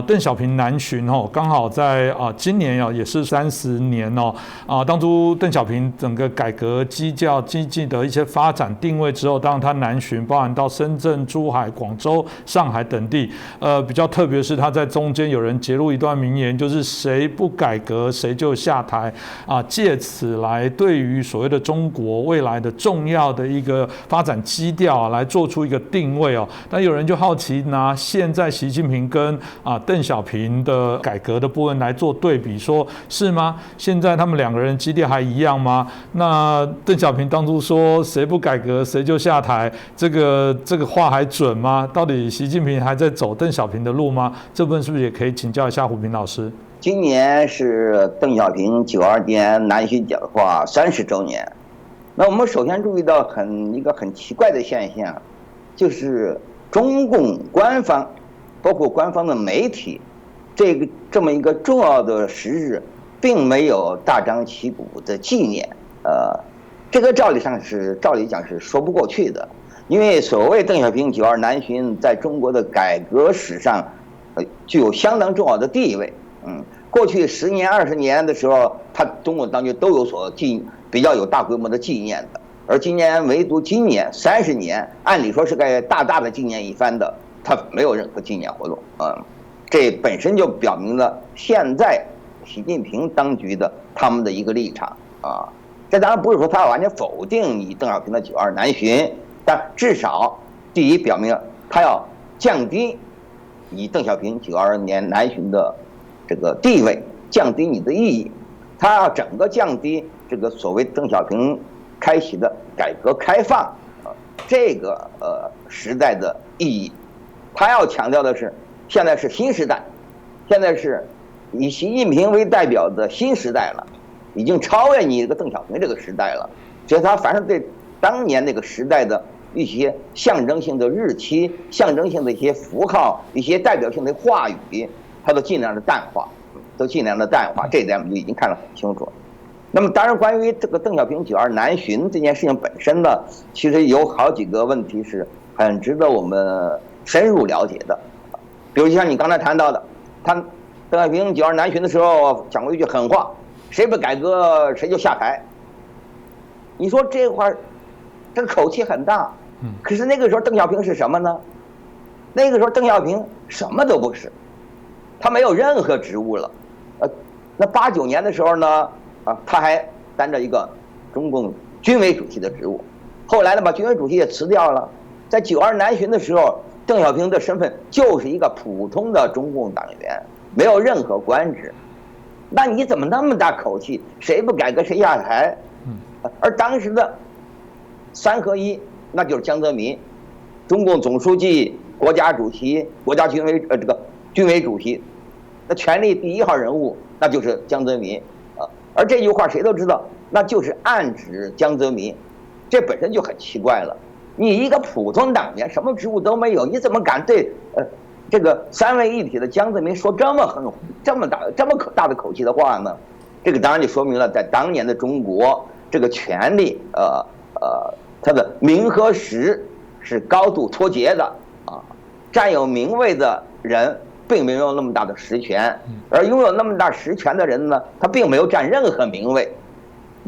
邓小平南巡刚好在今年也是30年当初邓小平整个改革基教经济的一些发展定位之后，当然他南巡包含到深圳、珠海、广州、上海等地，比较特别是他在中间有人揭露一段名言，就是谁不改革谁就下台借此来对于所谓的中国未来的重要的一个发展基调来做出一个定位但有人就好奇拿现在习近平跟邓小平的改革的部分来做对比，说是吗？现在他们两个人基调还一样吗？那邓小平当初说谁不改革谁就下台，这个话还准吗？到底习近平还在走邓小平的路吗？这部分是不是也可以请教一下胡平老师？今年是邓小平92年南巡讲话30周年。那我们首先注意到一个很奇怪的现象，就是中共官方包括官方的媒体，这么一个重要的时日，并没有大张旗鼓的纪念。这个照理讲是说不过去的，因为所谓邓小平92南巡，在中国的改革史上，具有相当重要的地位。过去10年、20年的时候，中国当局都有所比较有大规模的纪念的，而今年唯独今年30年，按理说是该大大的纪念一番的。他没有任何纪念活动，这本身就表明了现在习近平当局的他们的一个立场这当然不是说他要完全否定你邓小平的92南巡，但至少第一表明他要降低你邓小平92年南巡的这个地位，降低你的意义，他要整个降低这个所谓邓小平开启的改革开放这个时代的意义。他要强调的是，现在是新时代，现在是以习近平为代表的新时代了，已经超越你这个邓小平这个时代了。所以他凡是对当年那个时代的一些象征性的日期、象征性的一些符号、一些代表性的话语，他都尽量的淡化，这一点我们就已经看得很清楚。那么当然，关于这个邓小平92南巡这件事情本身呢，其实有好几个问题是很值得我们深入了解的，比如像你刚才谈到的，邓小平92南巡的时候讲过一句狠话，谁不改革谁就下台。你说这话，这个口气很大，可是那个时候邓小平是什么呢？那个时候邓小平什么都不是，他没有任何职务了。那89年的时候呢，他还担着一个中共军委主席的职务，后来呢把军委主席也辞掉了。在92南巡的时候，邓小平的身份就是一个普通的中共党员，没有任何官职。那你怎么那么大口气，谁不改革谁下台？而当时的3合1，那就是江泽民，中共总书记、国家主席、国家军委主席，那权力第1号人物那就是江泽民而这句话谁都知道，那就是暗指江泽民，这本身就很奇怪了。你一个普通党员，什么职务都没有，你怎么敢对这个3位一体的江泽民说这么大的口气的话呢？这个当然就说明了，在当年的中国，这个权力它的名和实是高度脱节的占有名位的人并没有那么大的实权，而拥有那么大实权的人呢，他并没有占任何名位。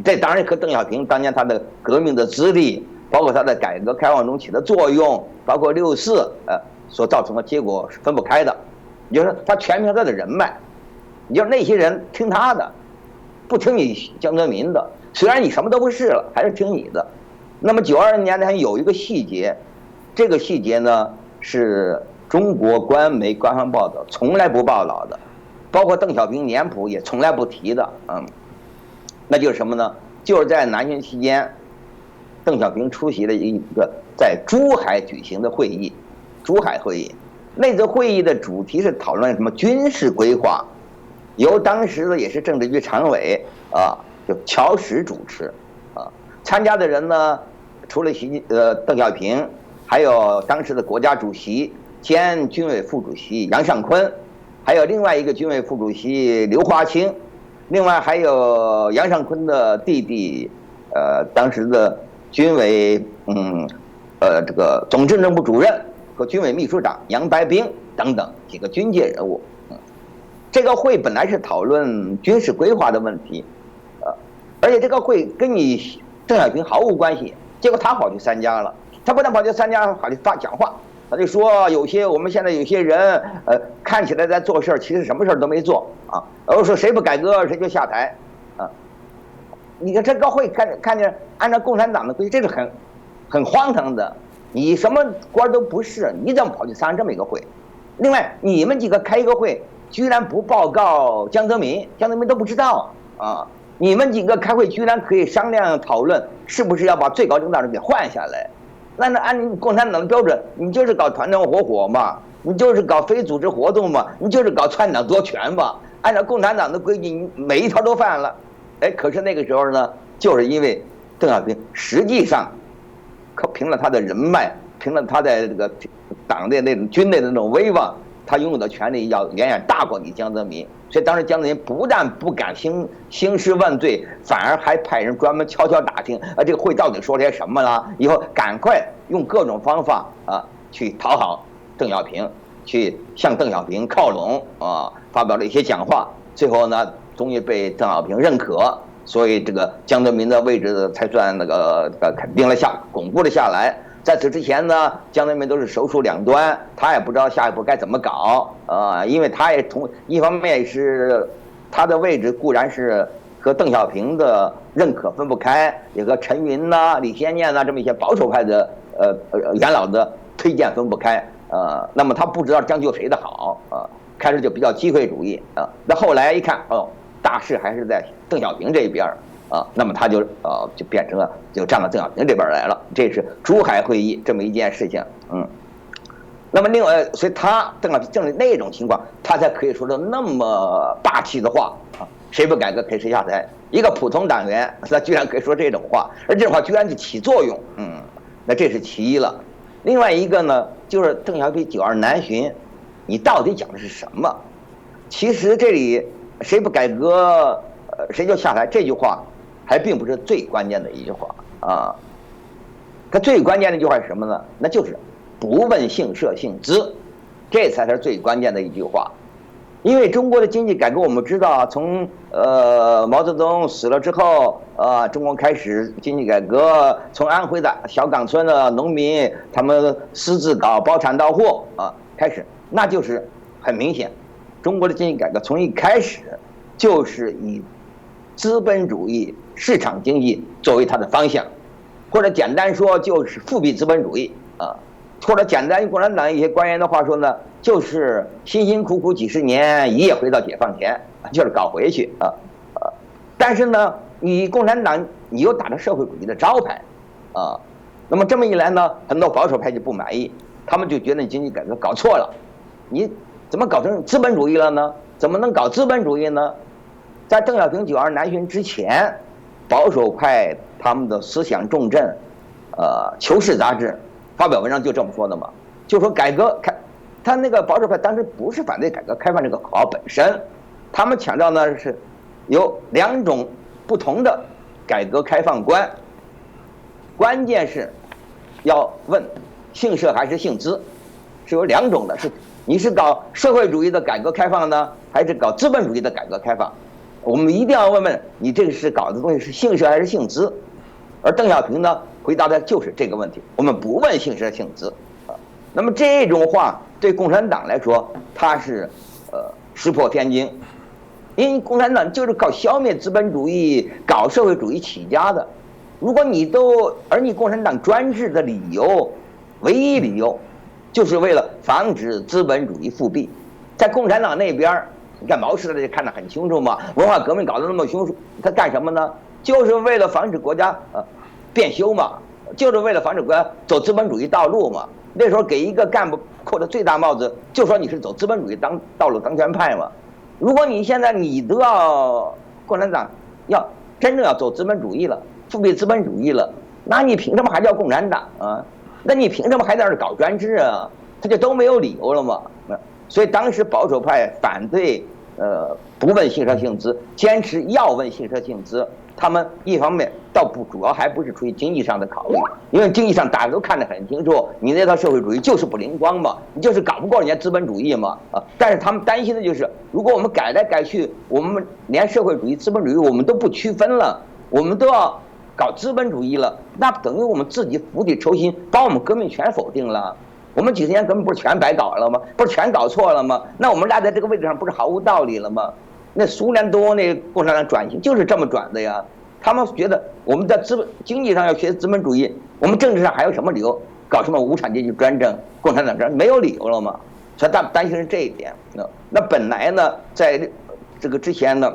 这当然和邓小平当年他的革命的资历，包括他在改革开放中起的作用，包括64所造成的结果是分不开的。也就是他全凭他的人脉，你就是那些人听他的，不听你江泽民的，虽然你什么都不是了，还是听你的。那么92年还有一个细节，这个细节呢是中国官媒官方报道从来不报道的，包括邓小平年谱也从来不提的那就是什么呢？就是在南巡期间，邓小平出席了一个在珠海举行的会议，珠海会议。那次会议的主题是讨论什么军事规划，由当时的也是政治局常委就乔石主持参加的人呢，除了邓小平，还有当时的国家主席兼军委副主席杨尚昆，还有另外一个军委副主席刘华清，另外还有杨尚昆的弟弟当时的军委这个总政治部主任和军委秘书长杨白冰等等几个军界人物。这个会本来是讨论军事规划的问题，而且这个会跟你邓小平毫无关系。结果他跑去参加了，他不但跑去参加，跑去讲话，他就说我们现在有些人，看起来在做事，其实什么事都没做啊。然后说谁不改革谁就下台，啊，你看这个会看见按照共产党的规矩，这是很荒唐的。你什么官都不是，你怎么跑去参加这么一个会？另外，你们几个开一个会，居然不报告江泽民，江泽民都不知道啊！你们几个开会居然可以商量讨论，是不是要把最高领导人给换下来？那按共产党的标准，你就是搞团团伙伙嘛，你就是搞非组织活动嘛，你就是搞篡党夺权嘛。按照共产党的规矩，你每一条都犯了。哎，可是那个时候呢，就是因为邓小平实际上凭了他的人脉，凭了他的这个党的那种军队的那种威望，他拥有的权力要远远大过你江泽民。所以当时江泽民不但不敢兴师问罪，反而还派人专门悄悄打听，这个会到底说些什么了？以后赶快用各种方法去讨好邓小平，去向邓小平靠拢发表了一些讲话。最后呢，终于被邓小平认可，所以这个江泽民的位置才算肯定了巩固了下来。在此之前呢，江泽民都是手鼠两端，他也不知道下一步该怎么搞因为他也一方面是他的位置固然是和邓小平的认可分不开，也和陈云呐、李先念呐这么一些保守派的元老的推荐分不开那么他不知道将就谁的好开始就比较机会主义那后来一看大势还是在邓小平这边那么他就变成了就站到邓小平这边来了，这是珠海会议这么一件事情，那么另外，所以邓小平正是那种情况，他才可以说的那么霸气的话谁不改革谁下台。一个普通党员，他居然可以说这种话，而这种话居然就起作用，那这是其一了。另外一个呢，就是邓小平92南巡，你到底讲的是什么？其实这里谁不改革谁就下台这句话还并不是最关键的一句话它最关键的一句话是什么呢？那就是不问姓社姓资，这才是最关键的一句话。因为中国的经济改革我们知道，从毛泽东死了之后中国开始经济改革，从安徽的小岗村的农民他们私自搞包产到户开始，那就是很明显，中国的经济改革从一开始就是以资本主义市场经济作为它的方向，或者简单说就是复辟资本主义或者简单用共产党一些官员的话说呢，就是辛辛苦苦几十年一夜回到解放前，就是搞回去但是呢，你共产党你又打着社会主义的招牌那么这么一来呢，很多保守派就不满意，他们就觉得你经济改革搞错了，你怎么搞成资本主义了呢？怎么能搞资本主义呢？在邓小平92南巡之前，保守派他们的思想重镇求是杂志发表文章就这么说的嘛，就说改革他那个保守派当时不是反对改革开放这个口号本身，他们强调呢是有两种不同的改革开放观，关键是要问姓社还是姓资，是有两种的，是你是搞社会主义的改革开放呢，还是搞资本主义的改革开放？我们一定要问问你这个是搞的东西是姓社还是姓资。而邓小平呢回答的就是这个问题，我们不问姓社姓资那么这种话对共产党来说它是石破天惊，因为共产党就是搞消灭资本主义搞社会主义起家的，如果你共产党专制的理由唯一理由就是为了防止资本主义复辟。在共产党那边你看毛时代就看得很清楚嘛，文化革命搞得那么凶，他干什么呢？就是为了防止国家变修嘛，就是为了防止国家走资本主义道路嘛。那时候给一个干部扣的最大帽子，就说你是走资本主义道路当权派嘛。如果你现在你都要共产党要真正要走资本主义了，复辟资本主义了，那你凭什么还叫共产党那你凭什么还在这搞专制他就都没有理由了嘛。所以当时保守派反对不问姓社姓资，坚持要问姓社姓资。他们一方面倒不主要还不是出于经济上的考虑，因为经济上大家都看得很清楚，你那套社会主义就是不灵光嘛，你就是搞不过人家资本主义嘛啊！但是他们担心的就是，如果我们改来改去，我们连社会主义、资本主义我们都不区分了，我们都要搞资本主义了，那等于我们自己釜底抽薪，把我们革命全否定了。我们几十年革命不是全白搞了吗？不是全搞错了吗？那我们落在这个位置上不是毫无道理了吗？那苏联多那共产党转型就是这么转的呀。他们觉得我们在经济上要学资本主义，我们政治上还有什么理由搞什么无产阶级专政、共产党专政？没有理由了嘛。所以他担心是这一点。那本来呢，在这个之前呢，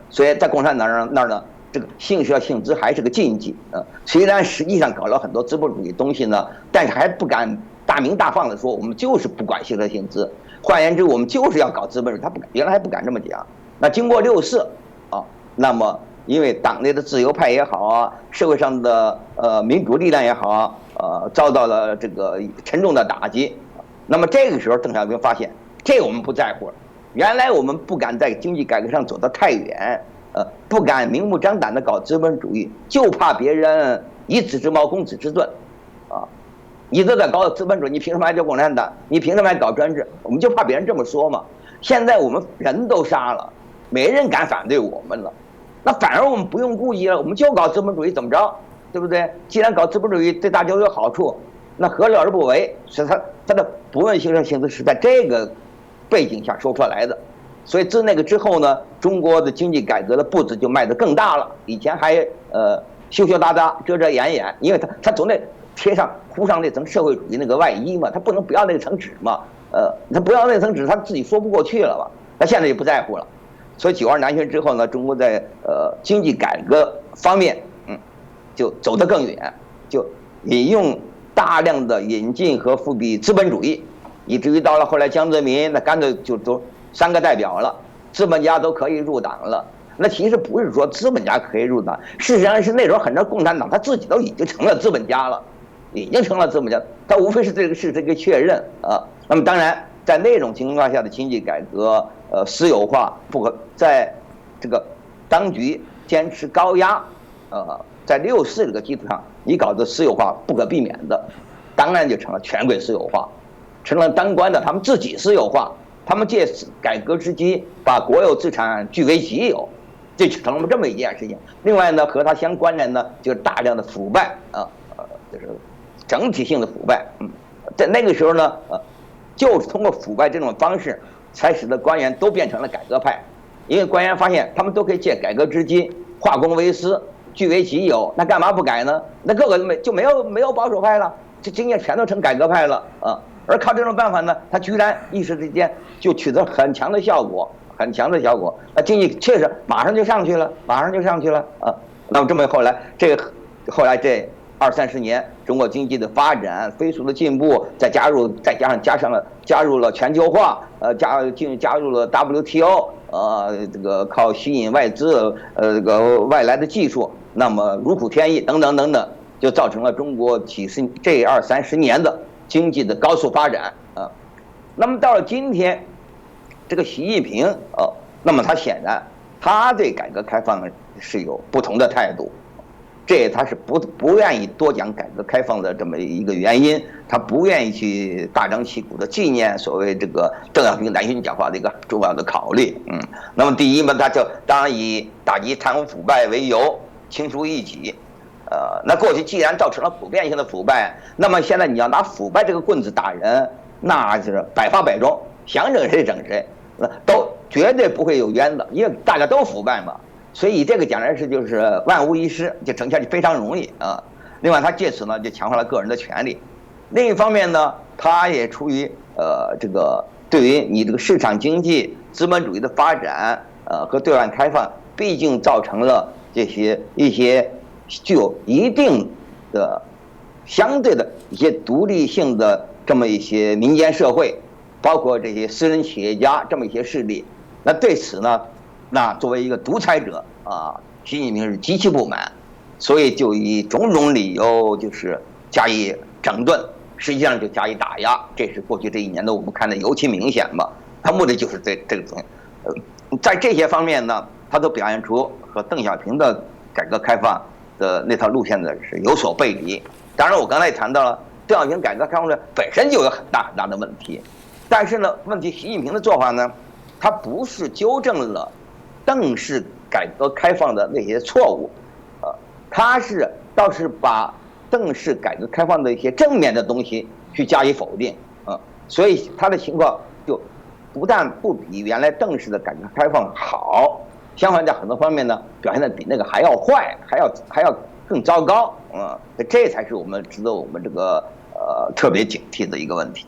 所以在共产党那儿呢，这个姓社姓资还是个禁忌啊。虽然实际上搞了很多资本主义东西呢，但是还不敢大明大放的说我们就是不管姓社姓资。换言之，我们就是要搞资本主义，他不敢，原来还不敢这么讲。那经过6·4啊，那么因为党内的自由派也好啊，社会上的民主力量也好啊，遭到了这个沉重的打击。那么这个时候，邓小平发现，这我们不在乎了。原来我们不敢在经济改革上走得太远，不敢明目张胆地搞资本主义，就怕别人以子之矛攻子之盾，啊。你都在搞资本主义，你凭什么还叫共产党？你凭什么还搞专制？我们就怕别人这么说嘛。现在我们人都杀了，没人敢反对我们了，那反而我们不用顾忌了，我们就搞资本主义，怎么着？对不对？既然搞资本主义对大家有好处，那何乐而不为？所以他的不问姓社姓资是在这个背景下说出来的。所以自那个之后呢，中国的经济改革的步子就迈得更大了。以前还羞羞答答、遮遮掩掩，因为他总得糊上那层社会主义那个外衣嘛，他不能不要那层纸嘛，他不要那层纸，他自己说不过去了吧？他现在也不在乎了。所以92南巡之后呢，中国在经济改革方面，就走得更远，就引用大量的引进和复辟资本主义，以至于到了后来江泽民，那干脆就都3个代表了，资本家都可以入党了。那其实不是说资本家可以入党，事实上是那时候很多共产党他自己都已经成了资本家了，已经成了资本家，他无非是这个确认啊。那么当然，在那种情况下的经济改革，私有化不可，在这个当局坚持高压，在6·4这个基础上，你搞的私有化不可避免的，当然就成了权贵私有化，成了当官的他们自己私有化，他们借改革之机把国有资产据为己有。这成了这么一件事情。另外呢，和它相关联呢，就是大量的腐败啊，就是整体性的腐败。在那个时候呢，就是通过腐败这种方式，才使得官员都变成了改革派。因为官员发现他们都可以借改革之机化公为私，据为己有，那干嘛不改呢？那个个就没有保守派了，这经验全都成改革派了啊。而靠这种办法呢，他居然一时之间就取得很强的效果。很强的效果，那经济确实马上就上去了啊！那么这么后来这20-30年，中国经济的发展飞速的进步，再加入了全球化，加入了 WTO， 这个靠吸引外资，这个外来的技术，那么如虎添翼等等等等，就造成了中国这20-30年的经济的高速发展啊。那么到了今天。这个习近平那么他显然他对改革开放是有不同的态度，这也他是不愿意多讲改革开放的这么一个原因，他不愿意去大张旗鼓的纪念所谓这个邓小平南巡讲话的一个重要的考虑。那么第一嘛，他就当然以打击贪污腐败为由清除异己。那过去既然造成了普遍性的腐败，那么现在你要拿腐败这个棍子打人，那就是百发百中，想整谁整谁。都绝对不会有冤的，因为大家都腐败嘛，所以这个讲来是就是万无一失，就呈现就非常容易啊。另外，他借此呢就强化了个人的权利。另一方面呢，他也出于这个对于你这个市场经济、资本主义的发展和对外开放，毕竟造成了一些具有一定的相对的一些独立性的这么一些民间社会。包括这些私人企业家这么一些势力，那对此呢，那作为一个独裁者啊，习近平是极其不满，所以就以种种理由就是加以整顿，实际上就加以打压。这是过去这1年的我们看的尤其明显嘛。他目的就是这个东西，在这些方面呢，他都表现出和邓小平的改革开放的那套路线呢是有所背离。当然，我刚才也谈到了邓小平改革开放论本身就有很大很大的问题，但是呢，问题习近平的做法呢，他不是纠正了邓式改革开放的那些错误，他倒是把邓式改革开放的一些正面的东西去加以否定，所以他的情况就不但不比原来邓式的改革开放好，相反在很多方面呢表现的比那个还要坏，还要更糟糕，这才是我们值得我们这个特别警惕的一个问题。